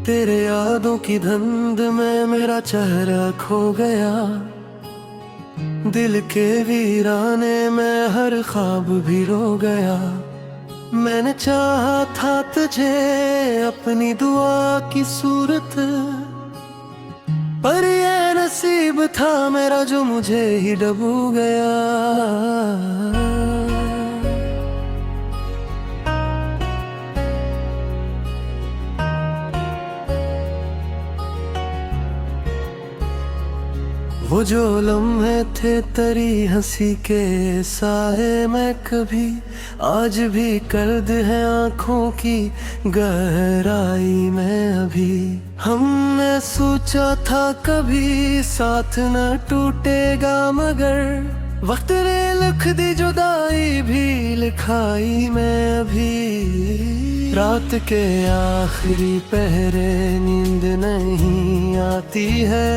तेरे यादों की धुंध में मेरा चेहरा खो गया। दिल के वीराने में हर ख्वाब भी रो गया। मैंने चाहा था तुझे अपनी दुआ की सूरत, पर ये नसीब था मेरा जो मुझे ही डूबू गया। वो जो लम्हे थे तेरी हंसी के साए में कभी आज भी कर्द है आंखों की गहराई में। अभी हमने सोचा था कभी साथ न टूटेगा, मगर वक्त ने लिख दी जुदाई भी लिखाई में। अभी रात के आखिरी पहरे नींद नहीं आती है,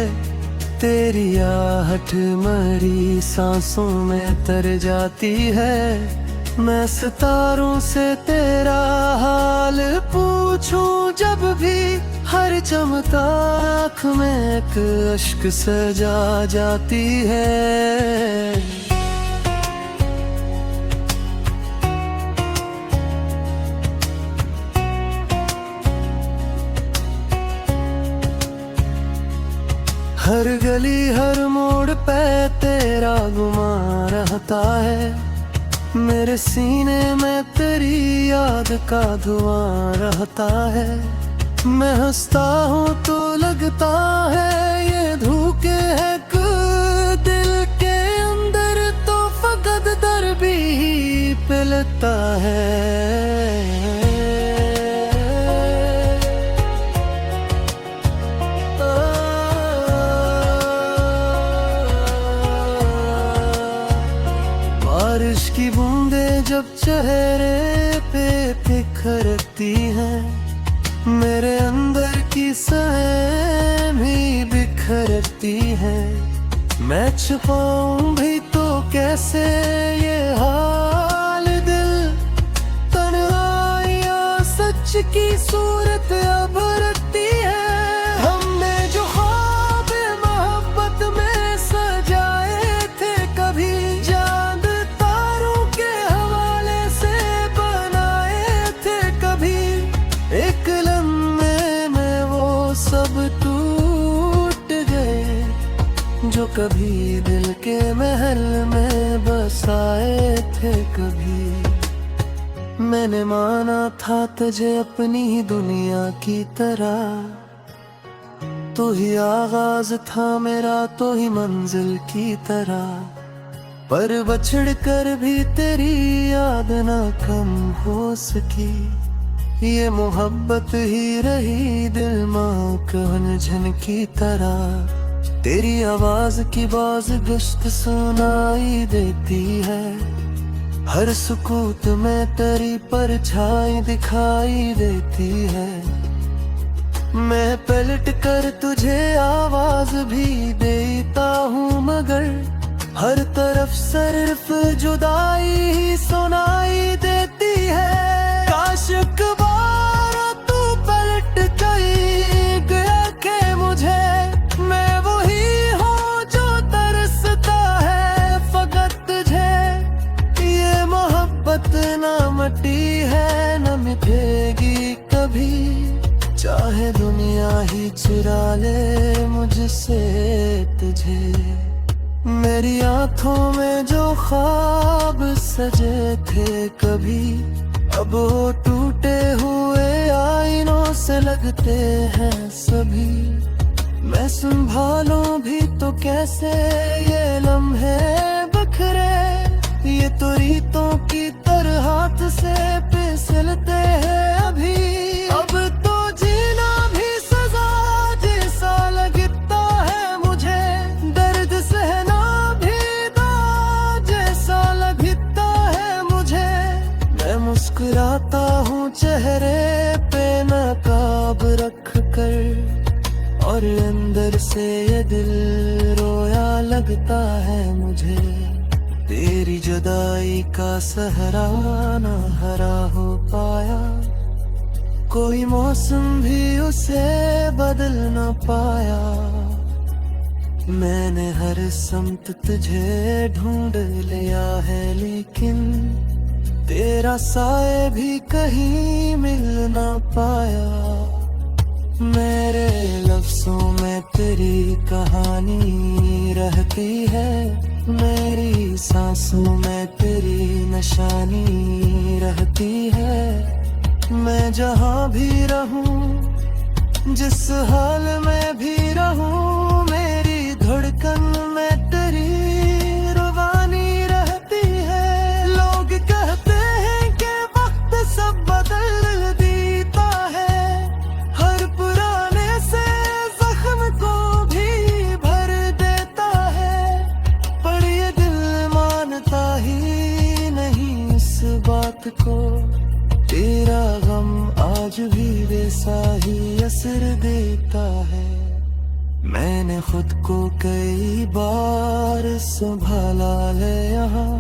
तेरी आहट मरी सांसों में तर जाती है। मैं सितारों से तेरा हाल पूछूं जब भी, हर चमता आँख में एक अश्क सजा जाती है। हर गली हर मोड़ पे तेरा गुमा रहता है, मेरे सीने में तेरी याद का धुआं रहता है। मैं हंसता हूँ तो लगता है ये धोखे है दिल के अंदर, तो फकत दर्द ही पिलता है। बारिश की बूंदें जब चेहरे पे बिखरती हैं, मेरे अंदर की सहमी बिखरती है। मैं छुपाऊं भी तो कैसे ये हाल दिल, तन्हाइयां सच की सूरत अब रखती है। हमने जो ख्वाब मोहब्बत में सजाए थे कभी, चांद तारों के हवाले से बनाए थे कभी, एक लम्हे में वो सब टूट गए जो कभी दिल के महल में बसाए थे कभी। मैंने माना था तुझे अपनी ही दुनिया की तरह, तो ही आगाज था मेरा तो ही मंजिल की तरह, पर बछड़ कर भी तेरी याद ना कम हो सकी। ये मोहब्बत ही रही दिल मां झन की तरह, तेरी आवाज की बाज गश्त सुनाई देती है। हर सुकूत में तेरी परछाई दिखाई देती है। मैं पलट कर तुझे आवाज भी देता हूँ, मगर हर तरफ सिर्फ जुदाई ही सुनाई देती है। काश एक बार तू पलट गई देखे मुझे, मैं वही हूँ जो तरसता है फकत तुझे। ये मोहब्बत ना मिटी है न मिटेगी कभी, चाहे दुनिया ही चुरा ले मुझसे तुझे। मेरी आंखों में जो ख्वाब सजे थे कभी, अब वो टूटे हुए आईनों से लगते हैं सभी। मैं संभालूं भी तो कैसे ये लम्हे बखरे, ये तो रीतों की तरह हाथ से फिसलते हैं अभी। अब तो जीना भी सजा जैसा लगता है मुझे, दर्द सहना भी दाग जैसा लगता है मुझे। मैं मुस्कुराता हूँ चेहरे पे नकाब रख कर, और अंदर से ये दिल रोया लगता है मुझे। तेरी जुदाई का सहरा ना हरा हो पाया, कोई मौसम भी उसे बदल न पाया। मैंने हर समत तुझे ढूंढ लिया है, लेकिन तेरा साए भी कहीं मिल ना पाया। मेरे लफ्जों में तेरी कहानी रहती है, मेरी सांसों में तेरी निशानी रहती है। मैं जहाँ भी रहूं, जिस हाल में भी रहूं, मेरी धड़कन में तेरी रवानी रहती है। लोग कहते हैं कि वक्त सब बदल देता है, हर पुराने से जख्म को भी भर देता है। पर ये दिल मानता ही नहीं इस बात को, तेरा गम आज भी वैसा ही असर देता है। मैंने खुद को कई बार संभाला है यहाँ,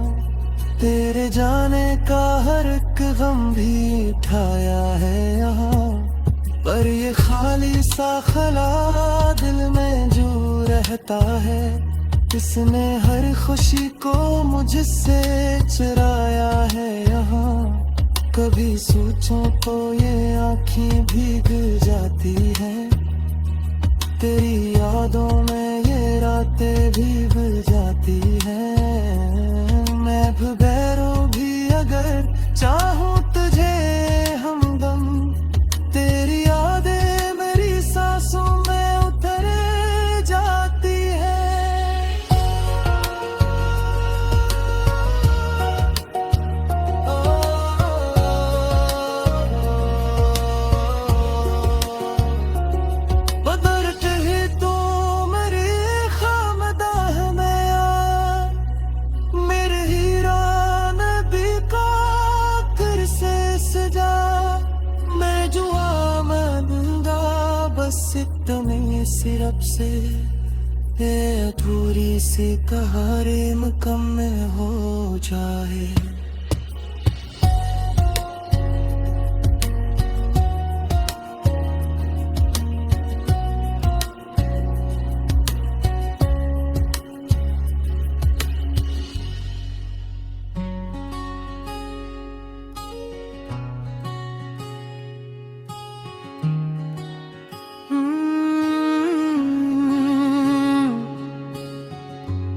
तेरे जाने का हर एक गम भी उठाया है यहाँ। पर ये खाली सा खला दिल में जो रहता है, किसने हर खुशी को मुझसे चुराया है यहाँ। कभी सोचूं तो ये आँखें भीग जाती हैं, तेरी यादों में ये रातें भीग जाती हैं। मैं गैरों भी अगर चाहूं तुझे हमदम, तेरी यादें मेरी सांसों में उतर जाती है। इतने सिरप से ये अधूरी सी कहानी मुकम्मल हो जाए।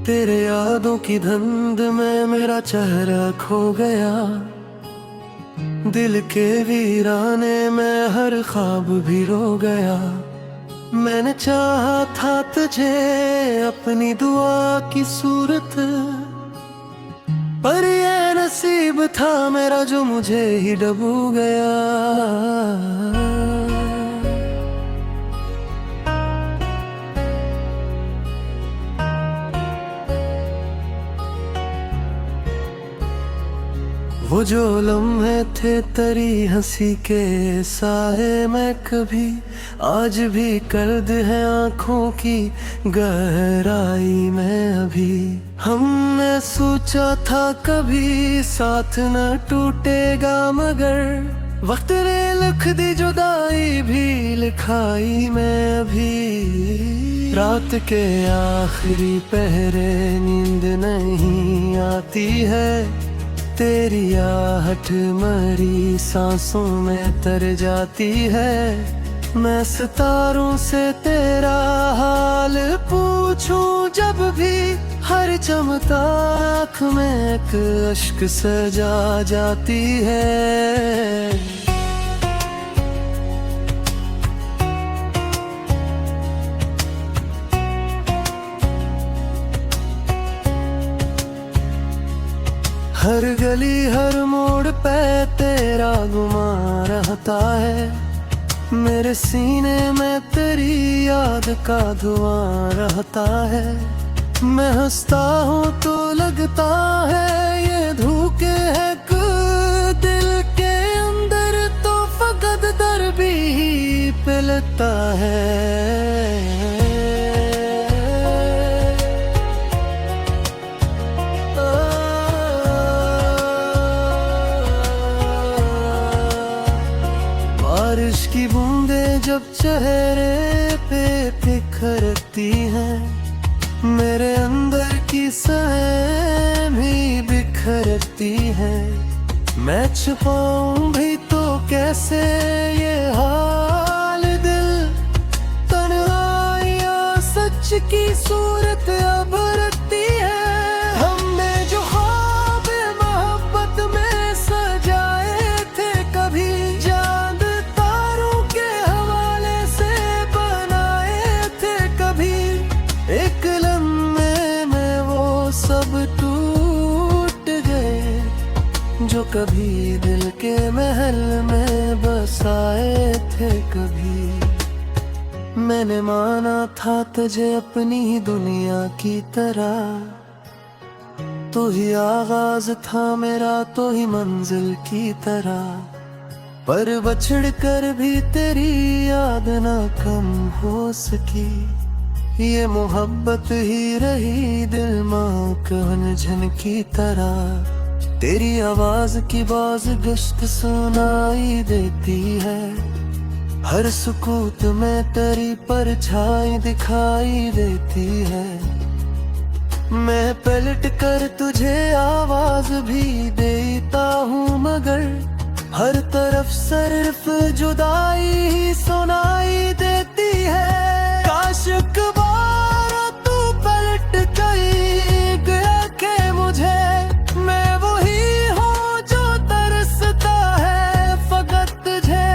तेरे यादों की धुंध में मेरा चेहरा खो गया, दिल के वीराने में हर ख्वाब भी रो गया। मैंने चाहा था तुझे अपनी दुआ की सूरत, पर ये नसीब था मेरा जो मुझे ही डूबू गया। वो जो लम्हे थे तेरी हंसी के साए में कभी आज भी कर्द है आंखों की गहराई में। अभी हमने सोचा था कभी साथ न टूटेगा, मगर वक्त ने लिख दी जुदाई भी लिखाई में। अभी रात के आखिरी पहरे नींद नहीं आती है, तेरी आहट मरी सांसों में तर जाती है। मैं सितारों से तेरा हाल पूछूं जब भी, हर चमकता आँख में एक अश्क सजा जाती है। हर गली हर मोड़ पे तेरा गुमा रहता है, मेरे सीने में तेरी याद का धुआं रहता है। मैं हंसता हूँ तो लगता है ये धोखे है दिल के अंदर, तो फकत दर्द ही पिलता है। करती हैं, मेरे अंदर की सैं भी बिखरती हैं। मैं छुपाऊं भी तो कैसे ये हाल दिल, तन्हाइयां सच की सूरत अब रखती है। हमने जो ख्वाब मोहब्बत में सजाए थे, कभी चांद तारों के हवाले से बनाए थे, कभी एक लम्हे में वो सब टूट गए जो कभी दिल के महल में बसाए थे। कभी मैंने माना था तुझे अपनी ही दुनिया की तरह, तो ही आगाज था मेरा, तो ही मंजिल की तरह। पर बछड़ कर भी तेरी याद ना कम हो सकी, ये मोहब्बत ही रही दिल माँ झन की तरह। तेरी आवाज की बाज गश्त सुनाई देती है, हर सुकूत में तेरी परछाई दिखाई देती है। मैं पलट कर तुझे आवाज भी देता हूँ, मगर हर तरफ सिर्फ जुदाई ही सुनाई देती है। काश कबार तू पलट गई गया के मुझे, मैं वही हूँ जो तरसता है फकत तुझे।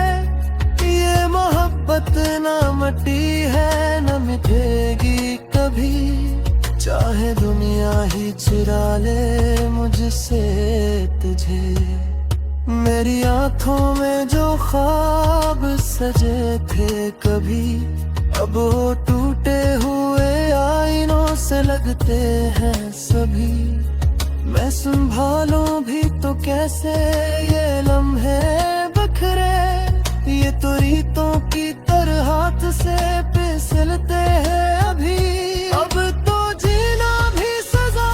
ये मोहब्बत ना मटी है न मिटेगी कभी, चाहे दुनिया ही चुरा ले मुझसे तुझे। मेरी आंखों में जो ख्वाब सजे थे कभी, अब वो टूटे हुए आईनों से लगते हैं सभी। मैं संभालूं भी तो कैसे ये लम्हे बखरे, ये तो रीतों की तरह हाथ से फिसलते हैं अभी। अब तो जीना भी सजा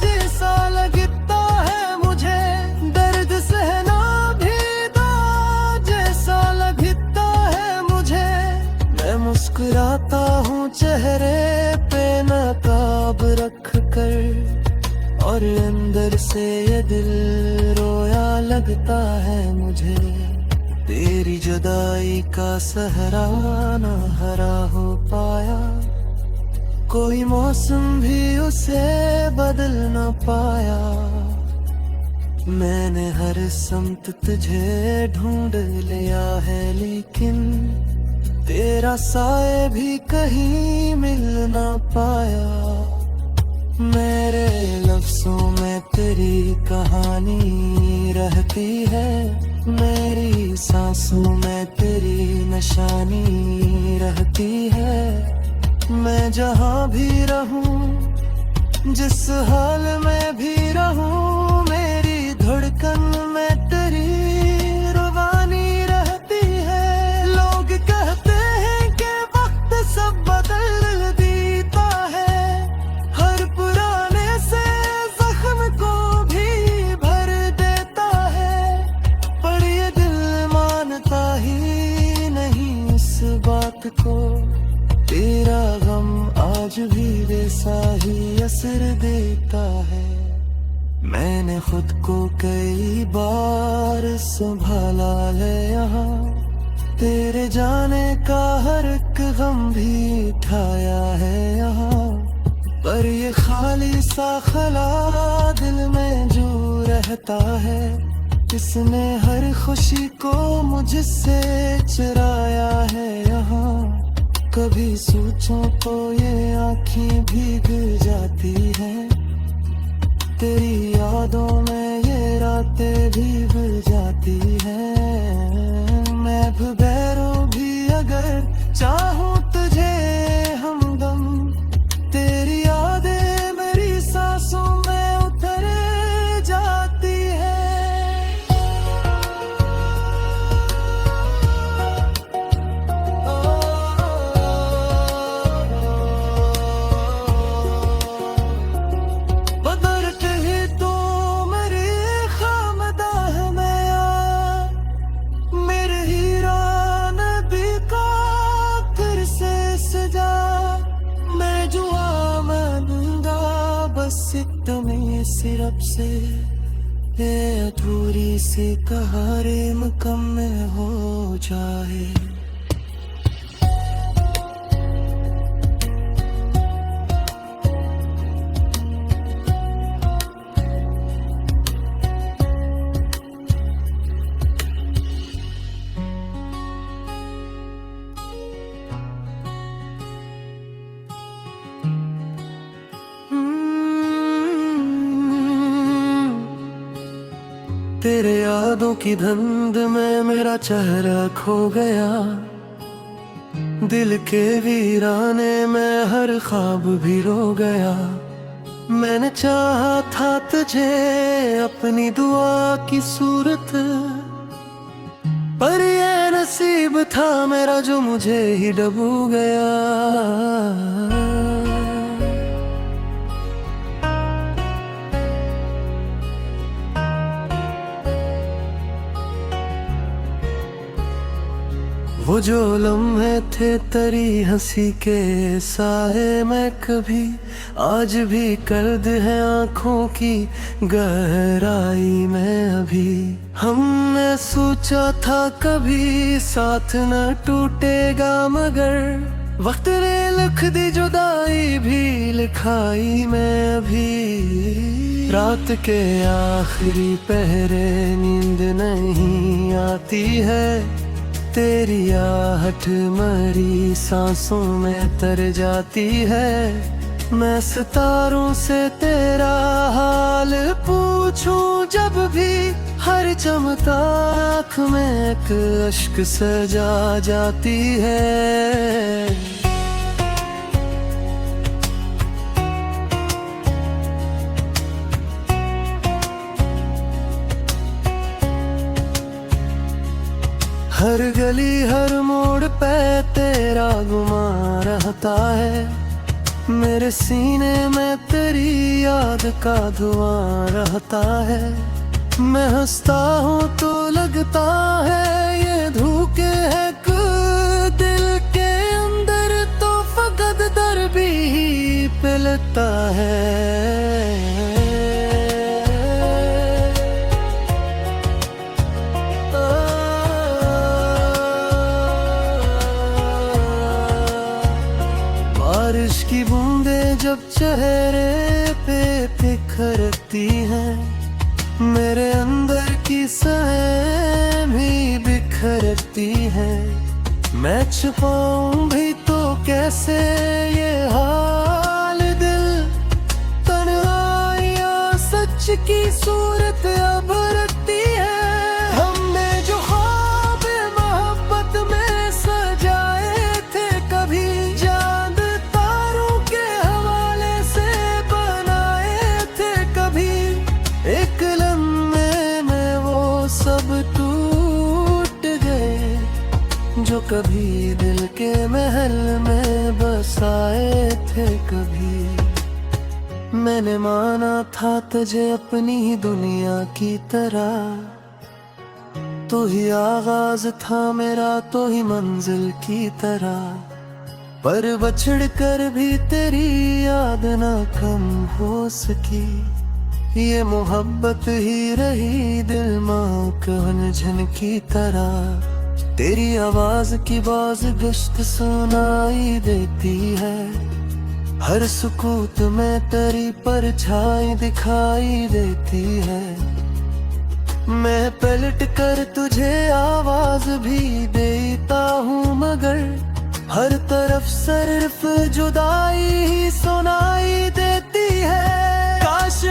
जैसा लगता है मुझे, दर्द सहना भी दाग जैसा लगता है मुझे। मैं मुस्कुराता हूँ चेहरे पे नकाब रख कर, और अंदर से ये दिल रोया लगता है मुझे। तेरी जुदाई का सहरा ना हरा हो पाया, कोई मौसम भी उसे बदल न पाया। मैंने हर समत तुझे ढूंढ लिया है, लेकिन तेरा साए भी कहीं मिल न पाया। मेरे लफ्जों में तेरी कहानी रहती है, मेरी सांसों में तेरी निशानी रहती है। मैं जहाँ भी रहूं, जिस हाल में भी रहूं, मेरी धड़कन में तेरी रुबानी रहती है। लोग कहते हैं कि वक्त सब बदल देता है, हर पुराने से जख्म को भी भर देता है। पर ये दिल मानता ही नहीं इस बात को, तेरा गम आज भी वैसा ही असर देता है। मैंने खुद को कई बार संभाला है यहाँ, तेरे जाने का हर एक गम भी उठाया है यहाँ। पर ये खाली सा खला दिल में जो रहता है, किसने हर खुशी को मुझसे चुराया है यहाँ। कभी सोचो तो ये आँखें भीग जाती हैं, तेरी यादों में ये रातें भीग जाती हैं। मैं भैरों भी अगर चाहूँ तुझे हमदम, तेरी यादें मेरी सांसों में उतर जाती है। बस इतने सिरप से ये अधूरी सी कहानी मुकम्मल हो जाए। तेरे यादों की धुंध में मेरा चेहरा खो गया, दिल के वीराने में हर ख्वाब भी रो गया। मैंने चाहा था तुझे अपनी दुआ की सूरत, पर ये नसीब था मेरा जो मुझे ही डूबू गया। वो जो लम्हे थे तेरी हंसी के साए में कभी आज भी कर्द है आंखों की गहराई में। अभी हमने सोचा था कभी साथ न टूटेगा, मगर वक्त ने लिख दी जुदाई भी लिखाई में। अभी रात के आखिरी पहरे नींद नहीं आती है, तेरी आहट मरी सांसों में तर जाती है। मैं सितारों से तेरा हाल पूछूं जब भी, हर चमता आँख में एक अश्क सजा जाती है। हर गली हर मोड़ पे तेरा गुमा रहता है, मेरे सीने में तेरी याद का धुआं रहता है। मैं हंसता हूँ तो लगता है ये धोखे है दिल के अंदर, तो फकत दर्द ही पिलता है। बारिश की बूंदें जब चेहरे पे बिखरती हैं, मेरे अंदर की सहें भी बिखरती हैं। मैं छुपाऊं भी तो कैसे ये हाल दिल, तन्हाइयां सच की सूरत अब रखती है। हमने जो ख्वाब मोहब्बत में सजाए थे कभी, एक लम्हे में वो सब टूट गए जो कभी दिल के महल में बसाए थे। कभी मैंने माना था तुझे अपनी ही दुनिया की तरह, तो ही आगाज था मेरा तो ही मंजिल की तरह, पर बछड़ कर भी तेरी याद ना कम हो सकी। ये मोहब्बत ही रही दिल माँ झन की तरह, तेरी आवाज की बाज गश्त सुनाई देती है। हर सुकूत में तेरी परछाई दिखाई देती है। मैं पलट कर तुझे आवाज भी देता हूँ, मगर हर तरफ सिर्फ जुदाई ही सुनाई देती है। काश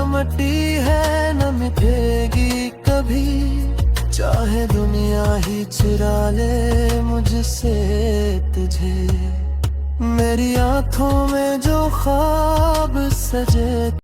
मटी है न मिटेगी कभी, चाहे दुनिया ही चुरा ले मुझसे तुझे। मेरी आंखों में जो ख्वाब सजे